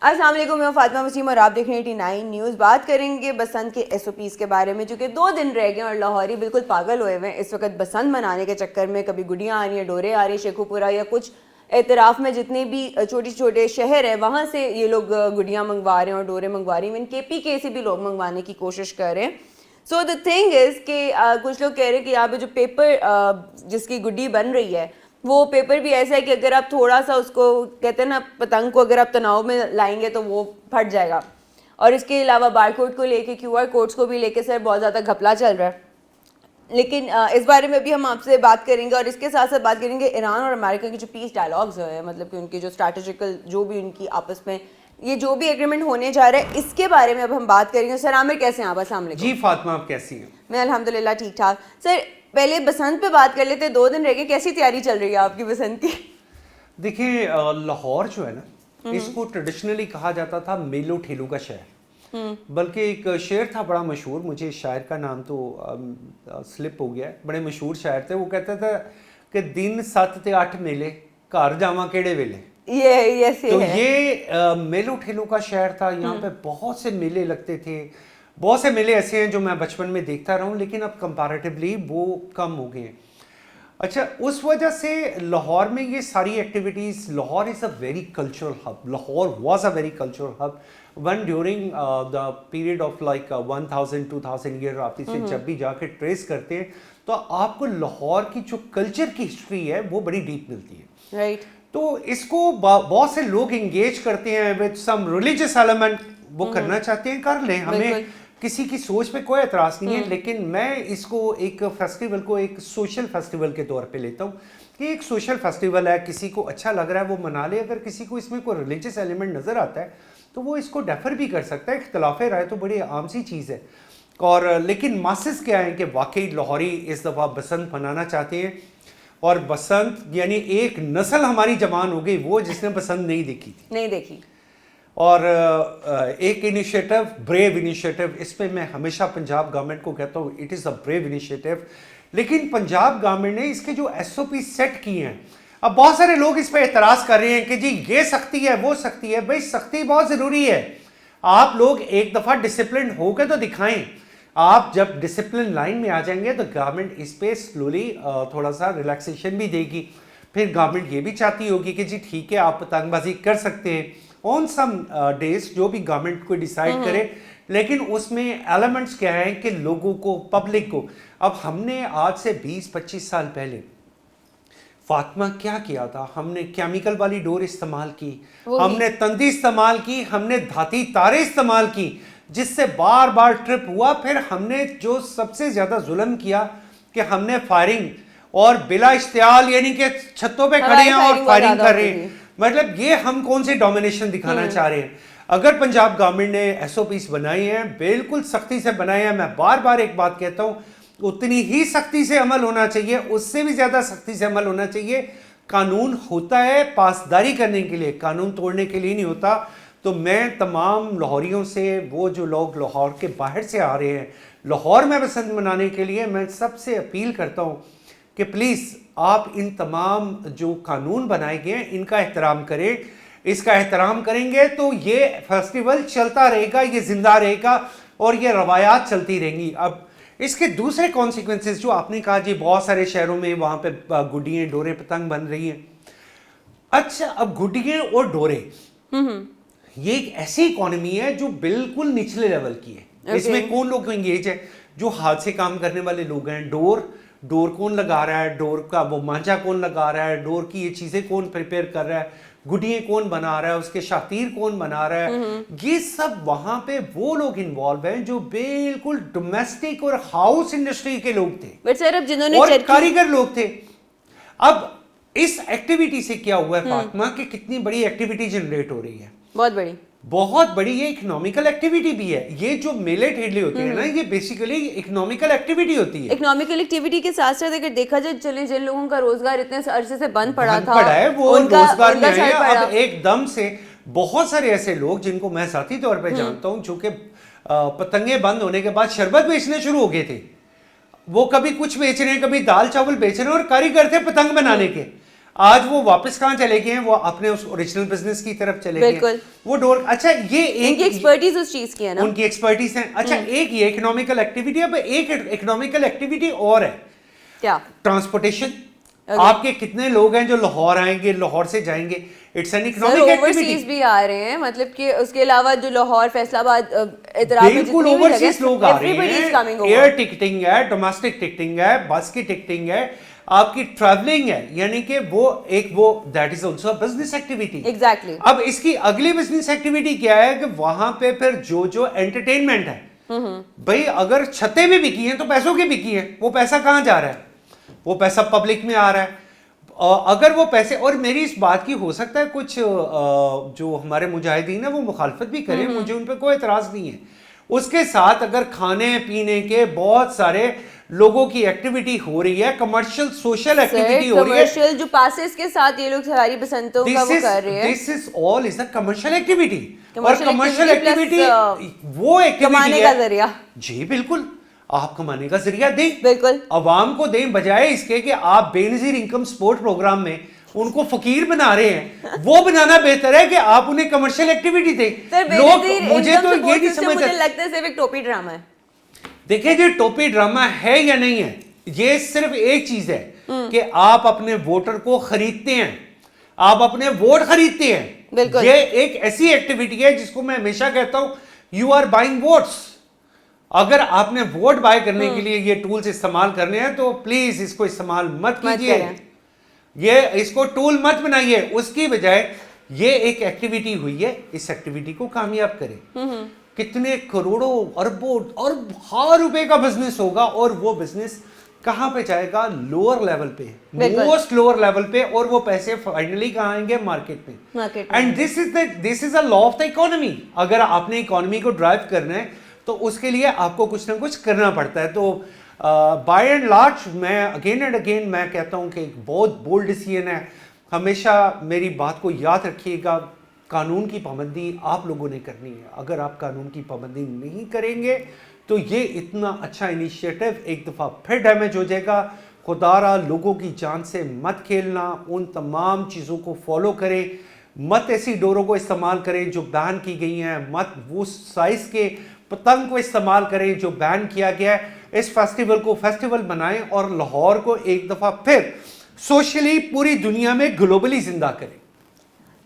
السلام علیکم، میں فاطمہ وسیم اور آپ دیکھ رہے ہیں 89 نیوز۔ بات کریں گے بسنت کے ایس او پیز کے بارے میں، جو کہ 2 دن رہ گئے اور لاہوری بالکل پاگل ہوئے ہوئے ہیں اس وقت بسنت منانے کے چکر میں۔ کبھی گڈیاں آ رہی ہیں، ڈورے آ رہی ہیں شیخو پورہ یا کچھ اعتراف میں جتنے بھی چھوٹے چھوٹے شہر ہیں وہاں سے یہ لوگ گڈیاں منگوا رہے ہیں اور ڈورے منگوا رہی ہیں۔ کے پی کے سے بھی لوگ منگوانے کی کوشش کر رہے ہیں۔ سو دا تھنگ از کہ کچھ لوگ کہہ رہے ہیں کہ یہاں پہ جو پیپر جس کی گڈی بن رہی ہے وہ پیپر بھی ایسا ہے کہ اگر آپ تھوڑا سا اس کو کہتے ہیں نا پتنگ کو اگر آپ تناؤ میں لائیں گے تو وہ پھٹ جائے گا۔ اور اس کے علاوہ بار کوڈ کو لے کے کیو آر کوڈس کو بھی لے کے سر بہت زیادہ گھپلا چل رہا ہے۔ لیکن اس بارے میں بھی ہم آپ سے بات کریں گے اور اس کے ساتھ ساتھ بات کریں گے ایران اور امریکہ کے جو پیس ڈائلاگز ہیں، مطلب کہ ان کی جو اسٹریٹجیکل جو بھی ان کی آپس میں یہ جو بھی ایگریمنٹ ہونے جا رہا ہے اس کے بارے میں اب ہم بات کریں گے۔ سر عامر کیسے ہیں آپ؟ السلام علیکم۔ جی فاطمہ، آپ کیسی ہیں؟ میں الحمدللہ ٹھیک ٹھاک۔ سر پہلے بسنت پہ بات کر لیتے، 2 دن رہ گئے، کیسی تیاری چل رہی ہے آپ کی بسنت کی؟ دیکھیں لاہور جو ہے نا، اس کو ٹریڈیشنلی کہا جاتا تھا میلوں ٹھیلوں کا شہر، بلکہ ایک شعر تھا بڑا مشہور، مجھے شاعر کا نام تو سلپ ہو گیا ہے، بڑے مشہور شاعر تھے، وہ کہتا تھا کہ دن 7 تے 8 میلے گھر جاواں کیڑے ویلے۔ تو یہ میلوں ٹھیلوں کا شہر تھا، یہاں پہ بہت سے میلے لگتے تھے، بہت سے میلے ایسے ہیں جو میں بچپن میں دیکھتا رہا ہوں لیکن اب کمپیریٹیولی وہ کم ہو گئے ہیں۔ اچھا، اس وجہ سے لاہور میں یہ ساری activities, Lahore is a very cultural hub, Lahore was a very cultural hub one during the period of like 1000-2000 year. آپ اسے جب بھی جا کے ٹریس کرتے ہیں تو آپ کو لاہور کی جو کلچر کی ہسٹری ہے وہ بڑی ڈیپ ملتی ہے، رائٹ۔ تو اس کو بہت سے لوگ انگیج کرتے ہیں وتھ سم ریلیجس ایلیمنٹ، وہ کرنا چاہتے ہیں کر لیں، ہمیں کسی کی سوچ پہ کوئی اعتراض نہیں ہے، لیکن میں اس کو ایک فیسٹیول کو ایک سوشل فیسٹیول کے طور پہ لیتا ہوں کہ ایک سوشل فیسٹیول ہے، کسی کو اچھا لگ رہا ہے وہ منا لے، اگر کسی کو اس میں کوئی ریلیجس ایلیمنٹ نظر آتا ہے تو وہ اس کو ڈیفر بھی کر سکتا ہے، اختلاف رائے تو بڑی عام سی چیز ہے۔ اور لیکن ماسز کیا ہیں کہ واقعی لاہوری اس دفعہ بسنت منانا چاہتے ہیں، اور بسنت یعنی ایک نسل ہماری جوان ہو گئی وہ جس نے بسنت نہیں دیکھی تھی، نہیں دیکھی۔ اور ایک انیشیٹو، بریو انیشیٹو، اس پہ میں ہمیشہ پنجاب گورنمنٹ کو کہتا ہوں it is a brave initiative, لیکن پنجاب گورنمنٹ نے اس کے جو ایس او پی سیٹ کیے ہیں، اب بہت سارے لوگ اس پہ اعتراض کر رہے ہیں کہ جی یہ سختی ہے وہ سختی ہے، بھائی سختی بہت ضروری ہے، آپ لوگ ایک دفعہ ڈسپلن ہو کے تو دکھائیں، آپ جب ڈسپلن لائن میں آ جائیں گے تو گورنمنٹ اس پہ سلولی تھوڑا سا ریلیکسیشن بھی دے گی، پھر گورنمنٹ یہ بھی چاہتی ہوگی کہ جی ٹھیک ہے آپ پتنگ بازی کر سکتے ہیں آن سم ڈیز، جو بھی گورنمنٹ کو ڈیسائیڈ کرے، لیکن اس میں ایلیمنٹس کیا ہیں کہ لوگوں کو، پبلک کو، اب ہم نے آج سے 20-25 سال پہلے فاطمہ کیا کیا تھا، ہم نے کیمیکل والی ڈور استعمال کی، ہم نے تندی استعمال کی، ہم نے دھاتی تاریں استعمال کی جس سے بار بار ٹرپ ہوا، پھر ہم نے جو سب سے زیادہ ظلم کیا کہ ہم نے فائرنگ اور بلا اشتعال، یعنی کہ چھتوں پہ کھڑے ہیں اور فائرنگ کر رہے ہیں، مطلب یہ ہم کون سے ڈومینیشن دکھانا چاہ رہے ہیں؟ اگر پنجاب گورنمنٹ نے ایس او پیز بنائے ہیں، بالکل سختی سے بنائے ہیں، میں بار بار ایک بات کہتا ہوں، اتنی ہی سختی سے عمل ہونا چاہیے، اس سے بھی زیادہ سختی سے عمل ہونا چاہیے۔ قانون ہوتا ہے پاسداری کرنے کے لیے، قانون توڑنے کے لیے نہیں ہوتا۔ تو میں تمام لاہوریوں سے، وہ جو لوگ لاہور کے باہر سے آ رہے ہیں لاہور میں بسنت منانے کے لیے، میں سب سے اپیل کرتا ہوں کہ پلیز آپ ان تمام جو قانون بنائے گئے ہیں ان کا احترام کریں، اس کا احترام کریں گے تو یہ فیسٹیول چلتا رہے گا، یہ زندہ رہے گا اور یہ روایات چلتی رہیں گی۔ اب اس کے دوسرے کانسیکوینسز جو آپ نے کہا جی بہت سارے شہروں میں وہاں پہ گڈیاں ڈورے پتنگ بن رہی ہیں، اچھا اب گڈیاں اور ڈورے یہ ایک ایسی اکانومی ہے جو بالکل نچلے لیول کی ہے، اس میں کون لوگ انگیج ہے؟ جو ہاتھ سے کام کرنے والے لوگ ہیں، ڈور کون لگا رہا ہے، ڈور کا وہ مانچا کون لگا رہا ہے، ڈور کی یہ چیزیں کون پریپیئر کر رہا ہے، گڈیاں کون بنا رہا ہے، اس کے شاطیر کون بنا رہا ہے، یہ سب وہاں پہ وہ لوگ انوالو ہیں جو بالکل ڈومیسٹک اور ہاؤس انڈسٹری کے لوگ تھے اور کاریگر لوگ تھے۔ اب اس ایکٹیویٹی سے کیا ہوا ہے فاطمہ کہ کتنی بڑی ایکٹیویٹی جنریٹ ہو رہی ہے، بہت بڑی، یہ اکنامیکل ایکٹیویٹی بھی ہے۔ یہ جو میلے ٹھیلے ہوتے ہیں نا، یہ بیسیکلی اکنامیکل ایکٹیویٹی ہوتی ہے۔ اکنامیکل ایکٹیویٹی کے ساتھ ساتھ اگر دیکھا جائے چلے جن لوگوں کا روزگار اتنے عرصے سے بند پڑا تھا وہ روزگار میں آئے ہیں، اب ایک دم سے بہت سارے ایسے لوگ جن کو میں ذاتی طور پہ جانتا ہوں، جو کہ پتنگیں بند ہونے کے بعد شربت بیچنے شروع ہو گئے تھے، وہ کبھی کچھ بیچ رہے ہیں، کبھی دال چاول بیچ رہے ہیں، اور کاریگر تھے پتنگ بنانے کے۔ آج وہ واپس کہاں چلے گئے ہیں, وہ اپنے اس اوریجنل بزنس کی طرف چلے گئے ہیں. وہ ڈور, اچھا یہ ایک ایکسپرٹیز اس چیز کی ہے نا, ان کی ایکسپرٹیز ہیں. اچھا ایک یہ اکنامیکل ایکٹیویٹی, اب ایک اکنامیکل ایکٹیویٹی اور ہے کیا, ٹرانسپورٹیشن. آپ کے کتنے لوگ ہیں جو لاہور آئیں گے, لاہور سے جائیں گے, اٹس این اکنامک ایکٹیویٹی. بھی آ رہے ہیں, مطلب کہ اس کے علاوہ جو لاہور, فیصل آباد, اطراف میں بالکل اوورسیز لوگ آ رہے ہیں. ایئر ٹکٹنگ ہے, ڈومیسٹک ٹکٹنگ ہے, بس کی ٹکٹنگ ہے, آپ کی ٹریولنگ ہے, یعنی کہ وہ ایک وہ that is also business activity. Exactly. اب اس کی اگلی بزنس ایکٹیویٹی کیا ہے کہ وہاں پہ پھر جو انٹرٹینمنٹ ہے, بھائی اگر چھتیں بھی بکی ہیں تو پیسوں کی بکی ہیں, وہ پیسہ کہاں جا رہا ہے, وہ پیسہ پبلک میں آ رہا ہے. اگر وہ پیسے, اور میری اس بات کی ہو سکتا ہے کچھ جو ہمارے مجاہدین ہیں وہ مخالفت بھی کریں, مجھے ان پہ کوئی اعتراض نہیں ہے. اس کے ساتھ اگر کھانے پینے کے بہت سارے لوگوں کی ایکٹیویٹی ہو رہی ہے, کمرشل سوشل ایکٹیویٹی ہو رہی ہے, کمرشل جو پاسز کے ساتھ یہ لوگ سواری بسنتوں کا وہ کر رہے ہیں, دس از آل از اے کمرشل ایکٹیویٹی. اور کمرشل ایکٹیویٹی وہ ایکٹیویٹی کمانے کا ذریعہ. جی بالکل, آپ کمانے کا ذریعہ دیں, بالکل عوام کو دیں, بجائے اس کے کہ آپ بے نظیر انکم سپورٹ پروگرام میں ان کو فقیر بنا رہے ہیں. وہ بنانا بہتر ہے کہ آپ انہیں کمرشل ایکٹیویٹی دیں. لوگ مجھے تو یہ نہیں سمجھ, مجھے لگتا ہے صرف ایک ٹوپی ڈرامہ ہے. دیکھیں جی ٹوپی ڈرامہ ہے یا نہیں ہے, یہ صرف ایک چیز ہے کہ آپ اپنے ووٹر کو خریدتے ہیں, آپ اپنے ووٹ خریدتے ہیں. یہ ایک ایسی ایکٹیویٹی ہے جس کو میں ہمیشہ کہتا ہوں, یو آر بائنگ ووٹس. اگر آپ نے ووٹ بائی کرنے کے لیے یہ ٹولز استعمال کرنے ہیں تو پلیز اس کو استعمال مت کیجیے, یہ اس کو ٹول مت بنائیے. اس کی بجائے یہ ایک ایکٹیویٹی ہوئی ہے, اس ایکٹیویٹی کو کامیاب کریں. کتنے کروڑوں اربوں اور ہزار روپے کا بزنس ہوگا, اور وہ بزنس کہاں پہ جائے گا, لوور لیول پہ, موسٹ لوور لیول پہ, اور وہ پیسے فائنلی کہاں آئیں گے, مارکیٹ میں. And this is a law of the economy. اگر آپ نے اکانومی کو ڈرائیو کرنا ہے تو اس کے لیے آپ کو کچھ نہ کچھ کرنا پڑتا ہے. تو بائی اینڈ لارج میں اگین اینڈ اگین میں کہتا ہوں کہ ایک بہت بولڈ ڈیسیژن ہے. ہمیشہ میری بات کو یاد رکھیے گا, قانون کی پابندی آپ لوگوں نے کرنی ہے. اگر آپ قانون کی پابندی نہیں کریں گے تو یہ اتنا اچھا انیشیٹو ایک دفعہ پھر ڈیمیج ہو جائے گا. خدا را لوگوں کی جان سے مت کھیلنا, ان تمام چیزوں کو فالو کریں, مت ایسی ڈوروں کو استعمال کریں جو بین کی گئی ہیں, مت وہ سائز کے پتنگ کو استعمال کریں جو بین کیا گیا ہے. اس فیسٹیول کو فیسٹیول بنائیں اور لاہور کو ایک دفعہ پھر سوشلی پوری دنیا میں گلوبلی زندہ کریں.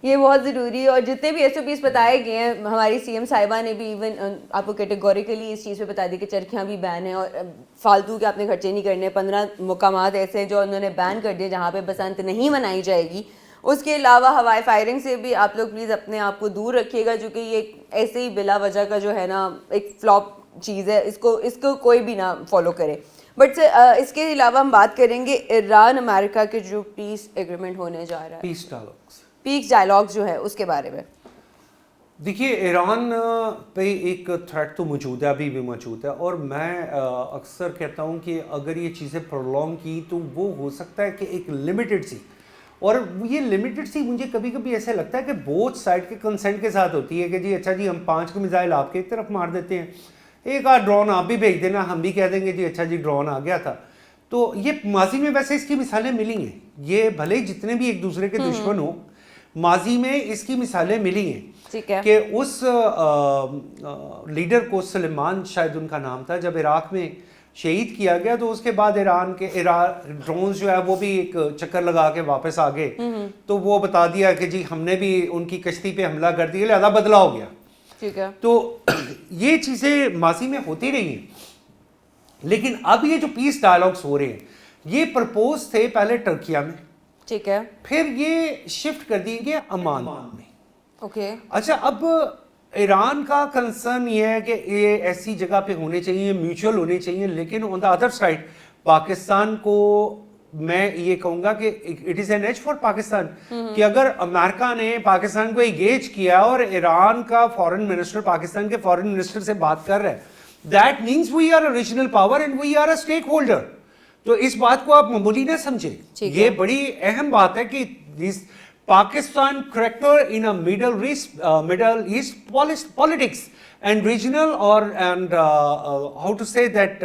یہ بہت ضروری ہے. اور جتنے بھی ایس او پیز بتائے گئے ہیں, ہماری سی ایم صاحبہ نے بھی ایون آپ کو کیٹیگوریکلی اس چیز پہ بتا دی کہ چرخیاں بھی بین ہیں, اور فالتو کے آپ نے خرچے نہیں کرنے. 15 مقامات ایسے ہیں جو انہوں نے بین کر دیے جہاں پہ بسنت نہیں منائی جائے گی. اس کے علاوہ ہوائی فائرنگ سے بھی آپ لوگ پلیز اپنے آپ کو دور رکھیے گا, جو کہ یہ ایسے ہی بلا وجہ کا جو ہے نا ایک فلاپ چیز ہے, اس کو کوئی بھی نہ فالو کرے. بٹ اس کے علاوہ ہم بات کریں گے ایران امریکہ کے جو پیس ایگریمنٹ ہونے جا رہا ہے, پیس ڈائلاگز جو ہے اس کے بارے میں. دیکھیے ایران پہ ایک تھریٹ تو موجود ہے, ابھی بھی موجود ہے, اور میں اکثر کہتا ہوں کہ اگر یہ چیزیں پرولونگ کی تو وہ ہو سکتا ہے کہ ایک لمیٹڈ سی, اور یہ لمیٹڈ سی مجھے کبھی کبھی ایسے لگتا ہے کہ بوتھ سائڈ کے کنسنٹ کے ساتھ ہوتی ہے کہ جی اچھا جی ہم 5 میزائل آپ کے ایک طرف مار دیتے ہیں, ایک آدھ ڈرون آپ بھی بھیج دینا, ہم بھی کہہ دیں گے جی اچھا جی ڈرون آ گیا تھا. تو یہ ماضی میں ویسے اس کی مثالیں ملی ہیں, یہ بھلے جتنے بھی ایک دوسرے کے دشمن ہوں, ماضی میں اس کی مثالیں ملی ہیں کہ اس لیڈر کو, سلیمان شاید ان کا نام تھا, جب عراق میں شہید کیا گیا تو اس کے بعد ایران کے ڈرونز جو ہے وہ بھی ایک چکر لگا کے واپس آ گئے, تو وہ بتا دیا کہ جی ہم نے بھی ان کی کشتی پہ حملہ کر دیا, لہذا بدلہ ہو گیا. تو یہ چیزیں ماضی میں ہوتی رہی ہیں. لیکن اب یہ جو پیس ڈائلاگز ہو رہے ہیں, یہ پرپوز تھے پہلے ٹرکیا میں, ٹھیک ہے, پھر یہ شفٹ کر دیں گے عمان میں. اوکے, اچھا اب ایران کا کنسرن یہ ہے کہ یہ ایسی جگہ پہ ہونے چاہیے, میوچل ہونے چاہیے, لیکن on the other side Pakistan کو میں یہ کہوں گا کہ it is an edge for Pakistan, کہ اگر امریکہ نے پاکستان کو انگیج کیا اور ایران کا فارن منسٹر پاکستان کے فارن منسٹر سے بات کر رہا ہے, that means we are a regional power and we are a stakeholder. تو اس بات کو آپ معمولی نہ سمجھیں, یہ بڑی اہم بات ہے کہ Pakistan character in a Middle East politics and regional and how to say that